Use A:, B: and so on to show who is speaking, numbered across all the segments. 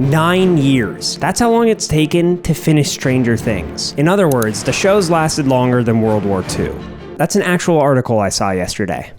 A: 9 years. That's how long it's taken to finish Stranger Things. In other words, the show's lasted longer than World War II. That's an actual article I saw yesterday.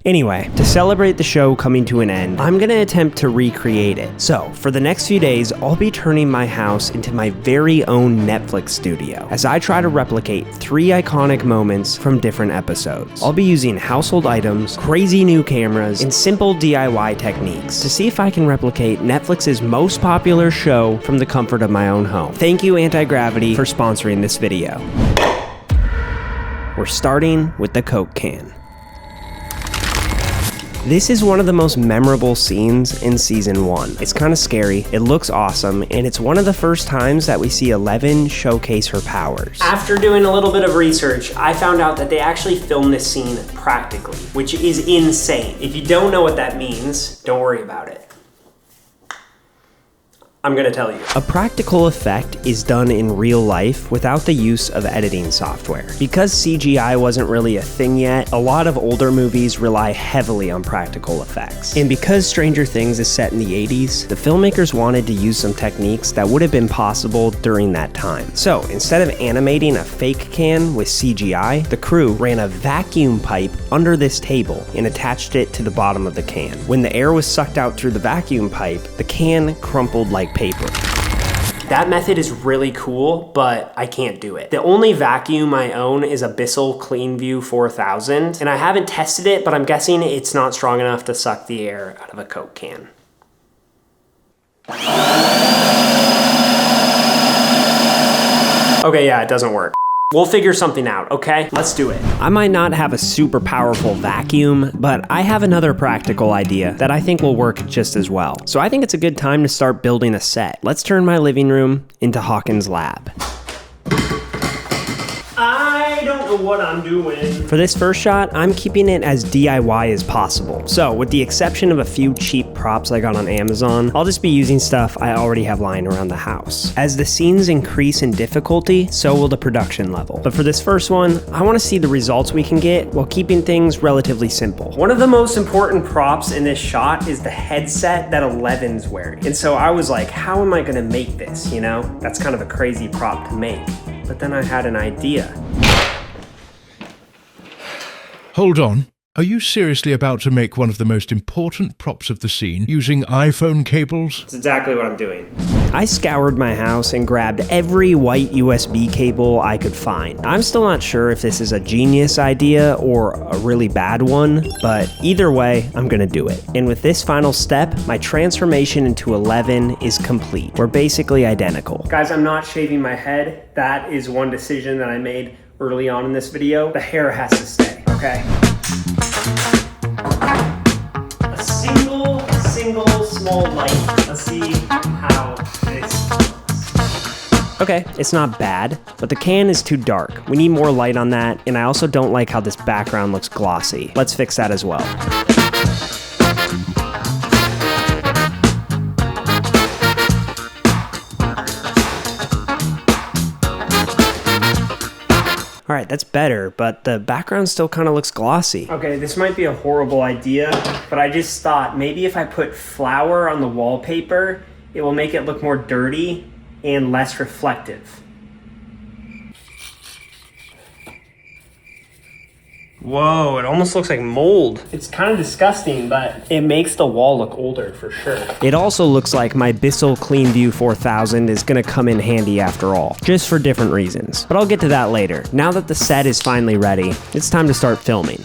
A: Anyway, to celebrate the show coming to an end, I'm gonna attempt to recreate it. So, for the next few days, I'll be turning my house into my very own Netflix studio, as I try to replicate 3 iconic moments from different episodes. I'll be using household items, crazy new cameras, and simple DIY techniques to see if I can replicate Netflix's most popular show from the comfort of my own home. Thank you, Anti-Gravity, for sponsoring this video. We're starting with the Coke can. This is one of the most memorable scenes in season 1. It's kind of scary, it looks awesome, and it's one of the first times that we see Eleven showcase her powers. After doing a little bit of research, I found out that they actually filmed this scene practically, which is insane. If you don't know what that means, don't worry about it. I'm gonna tell you. A practical effect is done in real life without the use of editing software. Because CGI wasn't really a thing yet, a lot of older movies rely heavily on practical effects. And because Stranger Things is set in the 80s, the filmmakers wanted to use some techniques that would have been possible during that time. So instead of animating a fake can with CGI, the crew ran a vacuum pipe under this table and attached it to the bottom of the can. When the air was sucked out through the vacuum pipe, the can crumpled like paper. That method is really cool, but I can't do it. The only vacuum I own is a Bissell CleanView 4000, and I haven't tested it, but I'm guessing it's not strong enough to suck the air out of a Coke can. Okay, yeah, it doesn't work. We'll figure something out, okay? Let's do it. I might not have a super powerful vacuum, but I have another practical idea that I think will work just as well. So I think it's a good time to start building a set. Let's turn my living room into Hawkins' lab. I don't know what I'm doing. For this first shot, I'm keeping it as DIY as possible. So, with the exception of a few cheap props I got on Amazon, I'll just be using stuff I already have lying around the house. As the scenes increase in difficulty, so will the production level. But for this first one, I want to see the results we can get while keeping things relatively simple. One of the most important props in this shot is the headset that Eleven's wearing. And so I was like, how am I gonna make this, you know? That's kind of a crazy prop to make. But then I had an idea.
B: Hold on. Are you seriously about to make one of the most important props of the scene using iPhone cables?
A: That's exactly what I'm doing. I scoured my house and grabbed every white USB cable I could find. I'm still not sure if this is a genius idea or a really bad one, but either way, I'm gonna do it. And with this final step, my transformation into Eleven is complete. We're basically identical. Guys, I'm not shaving my head. That is one decision that I made early on in this video. The hair has to stay, okay? A single small light. Let's see how this looks. Okay, it's not bad, but the can is too dark. We need more light on that, and I also don't like how this background looks glossy. Let's fix that as well. All right, that's better, but the background still kind of looks glossy. Okay, this might be a horrible idea, but I just thought maybe if I put flour on the wallpaper, it will make it look more dirty and less reflective. Whoa, it almost looks like mold. It's kind of disgusting, but it makes the wall look older for sure. It also looks like my Bissell CleanView 4000 is gonna come in handy after all, just for different reasons. But I'll get to that later. Now that the set is finally ready, it's time to start filming.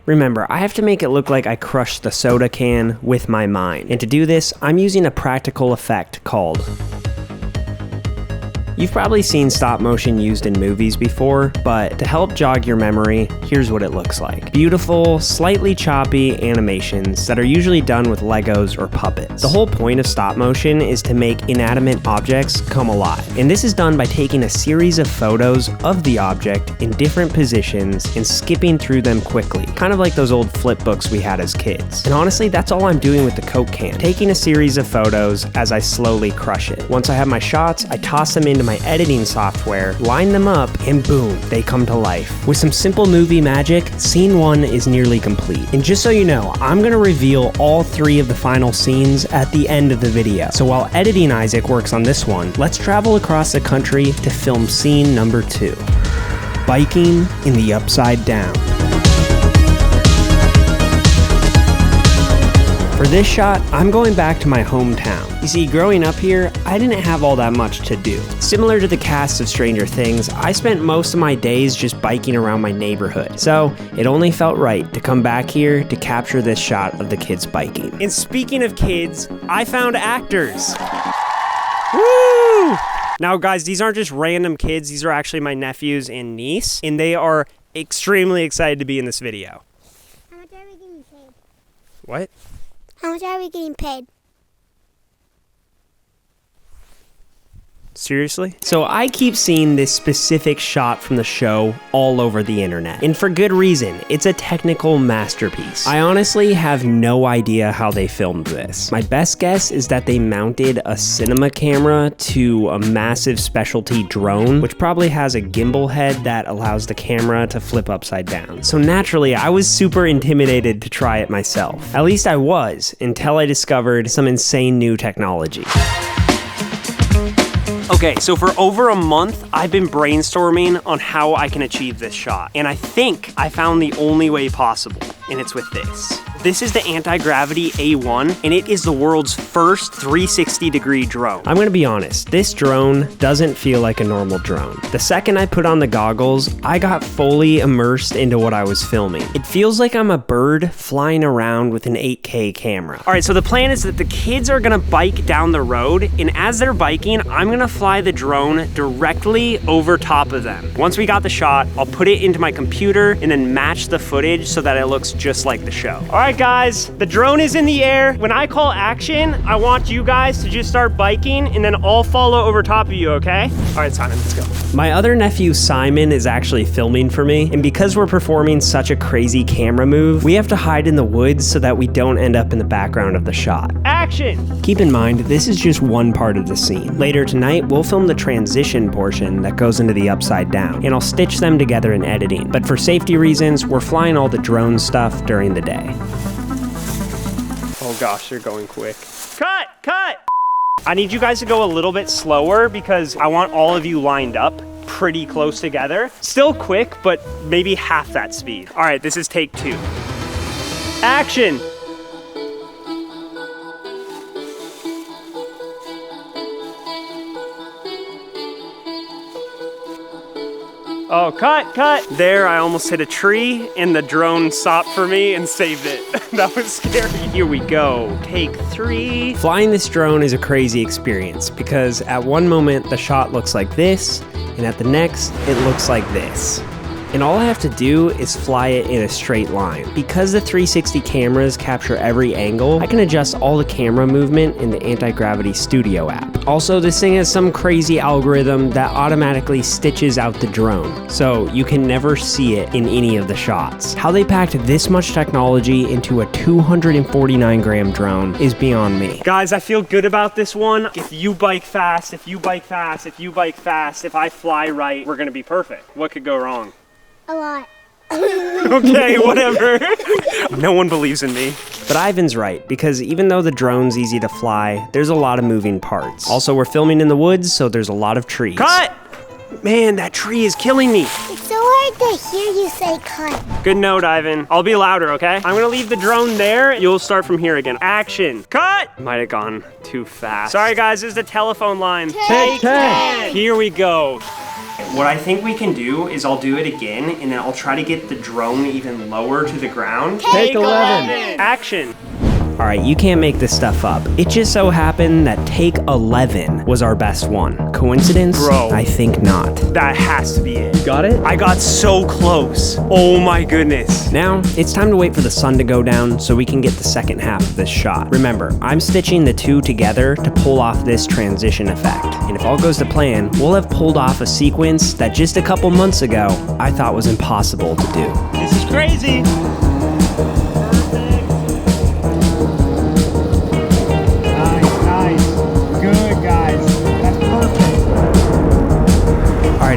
A: Remember, I have to make it look like I crushed the soda can with my mind. And to do this, I'm using a practical effect called... You've probably seen stop motion used in movies before, but to help jog your memory, here's what it looks like. Beautiful, slightly choppy animations that are usually done with Legos or puppets. The whole point of stop motion is to make inanimate objects come alive. And this is done by taking a series of photos of the object in different positions and skipping through them quickly. Kind of like those old flip books we had as kids. And honestly, that's all I'm doing with the Coke can. Taking a series of photos as I slowly crush it. Once I have my shots, I toss them into my editing software, line them up, and boom, they come to life. With some simple movie magic, scene 1 is nearly complete. And just so you know, I'm gonna reveal all 3 of the final scenes at the end of the video. So while Editing Isaac works on this one, let's travel across the country to film scene number 2. Biking in the Upside Down. For this shot, I'm going back to my hometown. You see, growing up here, I didn't have all that much to do. Similar to the cast of Stranger Things, I spent most of my days just biking around my neighborhood. So, it only felt right to come back here to capture this shot of the kids biking. And speaking of kids, I found actors. Woo! Now guys, these aren't just random kids, these are actually my nephews and niece, and they are extremely excited to be in this video.
C: How much are we getting paid?
A: What?
C: How much are we getting paid?
A: Seriously? So I keep seeing this specific shot from the show all over the internet. And for good reason, it's a technical masterpiece. I honestly have no idea how they filmed this. My best guess is that they mounted a cinema camera to a massive specialty drone, which probably has a gimbal head that allows the camera to flip upside down. So naturally, I was super intimidated to try it myself. At least I was, until I discovered some insane new technology. Okay, so for over a month, I've been brainstorming on how I can achieve this shot. And I think I found the only way possible, and it's with this. This is the Anti-Gravity A1, and it is the world's first 360-degree drone. I'm gonna be honest, this drone doesn't feel like a normal drone. The second I put on the goggles, I got fully immersed into what I was filming. It feels like I'm a bird flying around with an 8K camera. All right, so the plan is that the kids are gonna bike down the road, and as they're biking, I'm gonna fly the drone directly over top of them. Once we got the shot, I'll put it into my computer and then match the footage so that it looks just like the show. All right, guys, the drone is in the air. When I call action, I want you guys to just start biking and then I'll follow over top of you, okay? All right, Simon, let's go. My other nephew, Simon, is actually filming for me, and because we're performing such a crazy camera move, we have to hide in the woods so that we don't end up in the background of the shot. Action! Keep in mind, this is just one part of the scene. Later tonight, we'll film the transition portion that goes into the Upside Down, and I'll stitch them together in editing. But for safety reasons, we're flying all the drone stuff during the day. Oh gosh, they're going quick. Cut! Cut! I need you guys to go a little bit slower because I want all of you lined up pretty close together. Still quick, but maybe half that speed. All right, this is take 2. Action! Oh, cut! There, I almost hit a tree and the drone stopped for me and saved it. That was scary. Here we go, take 3. Flying this drone is a crazy experience because at one moment the shot looks like this, and at the next it looks like this. And all I have to do is fly it in a straight line. Because the 360 cameras capture every angle, I can adjust all the camera movement in the Anti-Gravity Studio app. Also, this thing has some crazy algorithm that automatically stitches out the drone, so you can never see it in any of the shots. How they packed this much technology into a 249-gram drone is beyond me. Guys, I feel good about this one. If you bike fast, if you bike fast, if you bike fast, if I fly right, we're gonna be perfect. What could go wrong?
C: A lot.
A: Okay, whatever. No one believes in me. But Ivan's right, because even though the drone's easy to fly, there's a lot of moving parts. Also, we're filming in the woods, so there's a lot of trees. Cut! Man, that tree is killing me.
C: It's so hard to hear you say cut.
A: Good note, Ivan. I'll be louder, okay? I'm gonna leave the drone there. You'll start from here again. Action. Cut! Might have gone too fast. Sorry, guys, this is the telephone line.
C: Take 10.
A: Here we go. What I think we can do is I'll do it again, and then I'll try to get the drone even lower to the ground.
C: Take 11.
A: Action. All right, you can't make this stuff up. It just so happened that take 11 was our best one. Coincidence? Bro. I think not. That has to be it. You got it? I got so close. Oh my goodness. Now, it's time to wait for the sun to go down so we can get the second half of this shot. Remember, I'm stitching the two together to pull off this transition effect. And if all goes to plan, we'll have pulled off a sequence that just a couple months ago, I thought was impossible to do. This is crazy.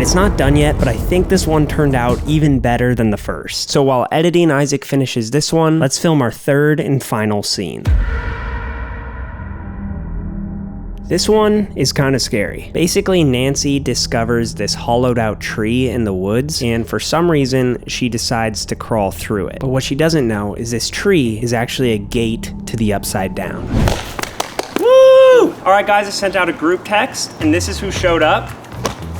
A: Alright, it's not done yet, but I think this one turned out even better than the first. So while editing, Isaac finishes this one, let's film our third and final scene. This one is kind of scary. Basically, Nancy discovers this hollowed out tree in the woods, and for some reason, she decides to crawl through it. But what she doesn't know is this tree is actually a gate to the Upside Down. Woo! Alright guys, I sent out a group text, and this is who showed up.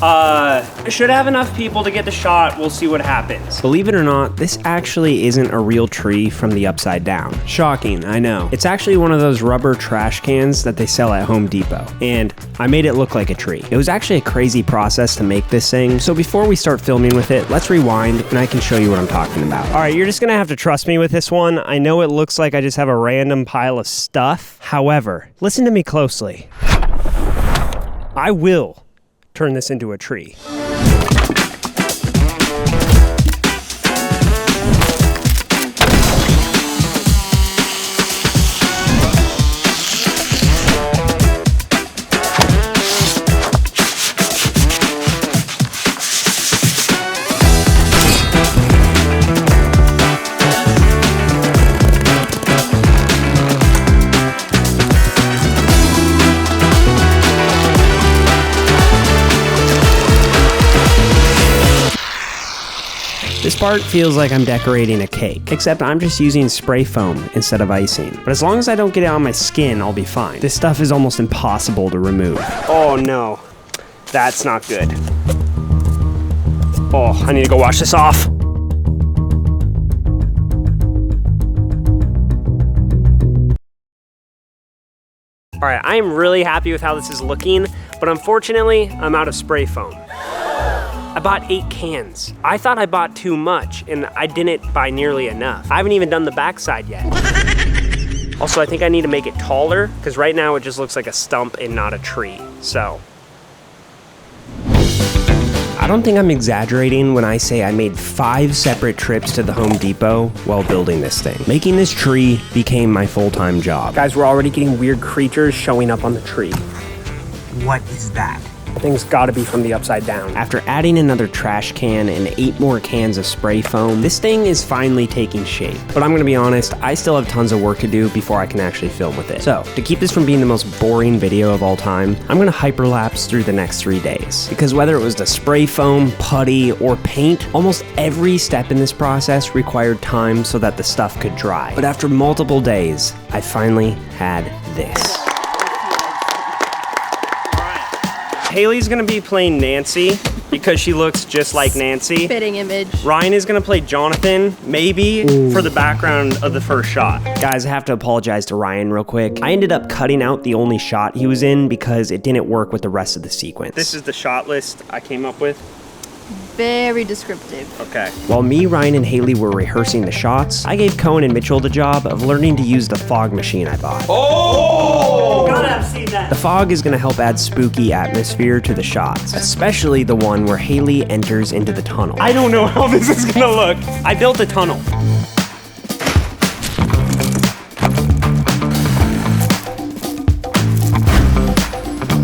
A: I should have enough people to get the shot. We'll see what happens. Believe it or not, this actually isn't a real tree from the Upside Down. Shocking, I know. It's actually one of those rubber trash cans that they sell at Home Depot. And I made it look like a tree. It was actually a crazy process to make this thing. So before we start filming with it, let's rewind and I can show you what I'm talking about. All right, you're just gonna have to trust me with this one. I know it looks like I just have a random pile of stuff. However, listen to me closely. I will turn this into a tree. This part feels like I'm decorating a cake, except I'm just using spray foam instead of icing. But as long as I don't get it on my skin, I'll be fine. This stuff is almost impossible to remove. Oh no, that's not good. Oh, I need to go wash this off. All right, I am really happy with how this is looking, but unfortunately, I'm out of spray foam. I bought 8 cans. I thought I bought too much, and I didn't buy nearly enough. I haven't even done the backside yet. Also, I think I need to make it taller, because right now it just looks like a stump and not a tree, so. I don't think I'm exaggerating when I say I made 5 separate trips to the Home Depot while building this thing. Making this tree became my full-time job. Guys, we're already getting weird creatures showing up on the tree. What is that? Thing's gotta be from the Upside Down. After adding another trash can and 8 more cans of spray foam, this thing is finally taking shape. But I'm gonna be honest, I still have tons of work to do before I can actually film with it. So, to keep this from being the most boring video of all time, I'm gonna hyperlapse through the next 3 days. Because whether it was the spray foam, putty, or paint, almost every step in this process required time so that the stuff could dry. But after multiple days, I finally had this. Haley's gonna be playing Nancy because she looks just like Nancy.
D: Fitting image.
A: Ryan is gonna play Jonathan, maybe, for the background of the first shot. Guys, I have to apologize to Ryan real quick. I ended up cutting out the only shot he was in because it didn't work with the rest of the sequence. This is the shot list I came up with.
D: Very descriptive.
A: Okay. While me, Ryan, and Haley were rehearsing the shots, I gave Cohen and Mitchell the job of learning to use the fog machine I bought. Oh! Gotta have seen that. The fog is gonna help add spooky atmosphere to the shots, especially the one where Haley enters into the tunnel. I don't know how this is gonna look. I built a tunnel.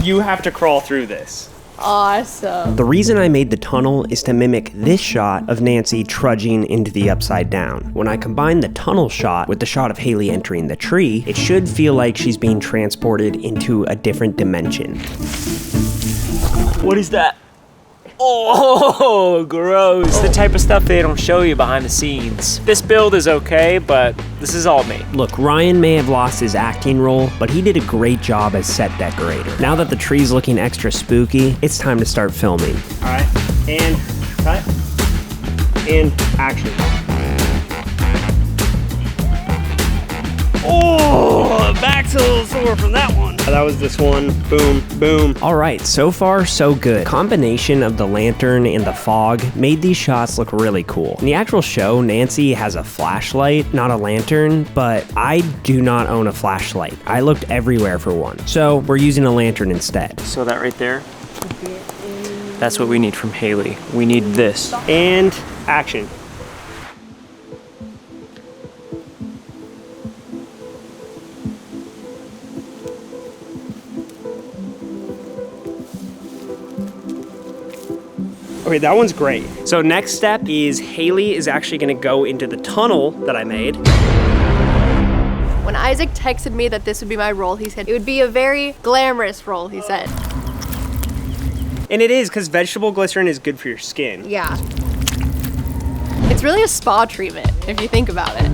A: You have to crawl through this.
D: Awesome.
A: The reason I made the tunnel is to mimic this shot of Nancy trudging into the Upside Down. When I combine the tunnel shot with the shot of Haley entering the tree, it should feel like she's being transported into a different dimension. What is that? Oh, gross.
E: The type of stuff they don't show you behind the scenes. This build is okay, but this is all me.
A: Look, Ryan may have lost his acting role, but he did a great job as set decorator. Now that the tree's looking extra spooky, it's time to start filming. All right, and cut, and action. Oh, back's a little sore from that one. That was this one. Boom, boom. All right, so far, so good. Combination of the lantern and the fog made these shots look really cool. In the actual show, Nancy has a flashlight, not a lantern, but I do not own a flashlight. I looked everywhere for one. So we're using a lantern instead.
E: So that right there, that's what we need from Haley. We need this.
A: And action. Okay, that one's great. So next step is Haley is actually gonna go into the tunnel that I made.
D: When Isaac texted me that this would be my role, he said it would be a very glamorous role, he said.
A: And it is, because vegetable glycerin is good for your skin.
D: Yeah. It's really a spa treatment, if you think about it.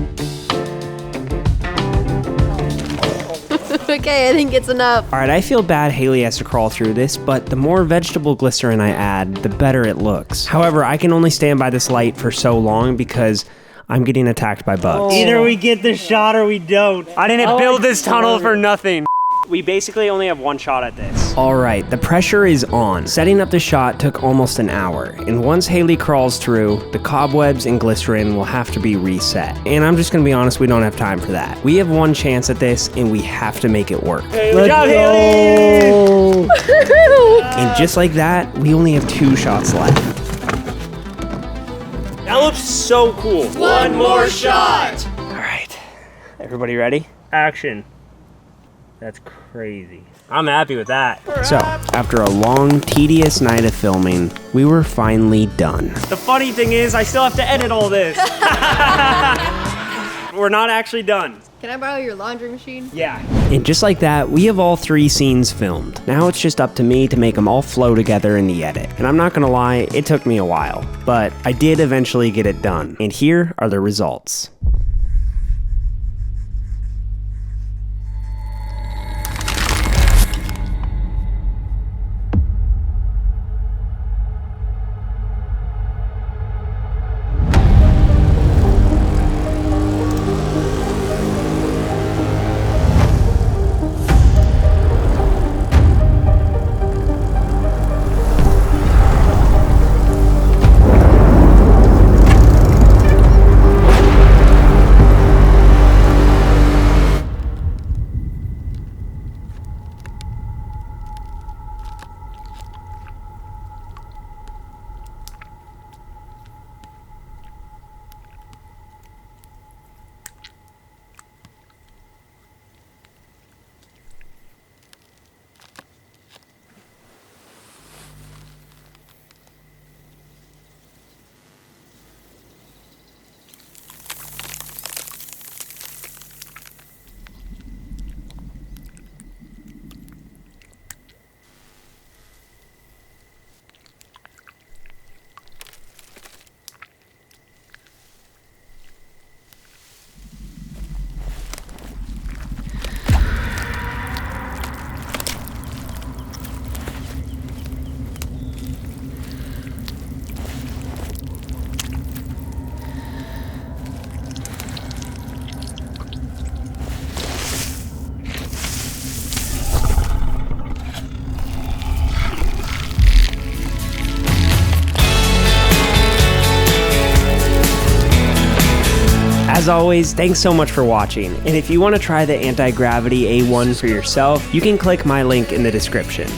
D: Okay, I think it's enough.
A: All right, I feel bad Haley has to crawl through this, but the more vegetable glycerin I add, the better it looks. However, I can only stand by this light for so long because I'm getting attacked by bugs. Either we get the shot or we don't. I didn't build this tunnel for nothing. We basically only have one shot at this. All right, the pressure is on. Setting up the shot took almost an hour, and once Haley crawls through, the cobwebs and glycerin will have to be reset. And I'm just gonna be honest, we don't have time for that. We have one chance at this, and we have to make it work. Good job, Haley! And just like that, we only have 2 shots left. That looks so cool. One more shot! All right, everybody ready? Action. That's crazy. I'm happy with that. So, after a long, tedious night of filming, we were finally done. The funny thing is, I still have to edit all this. We're not actually done.
D: Can I borrow your laundry machine?
A: Yeah. And just like that, we have all 3 scenes filmed. Now it's just up to me to make them all flow together in the edit. And I'm not gonna lie, it took me a while, but I did eventually get it done. And here are the results. As always, thanks so much for watching, and if you want to try the anti-gravity A1 for yourself, you can click my link in the description.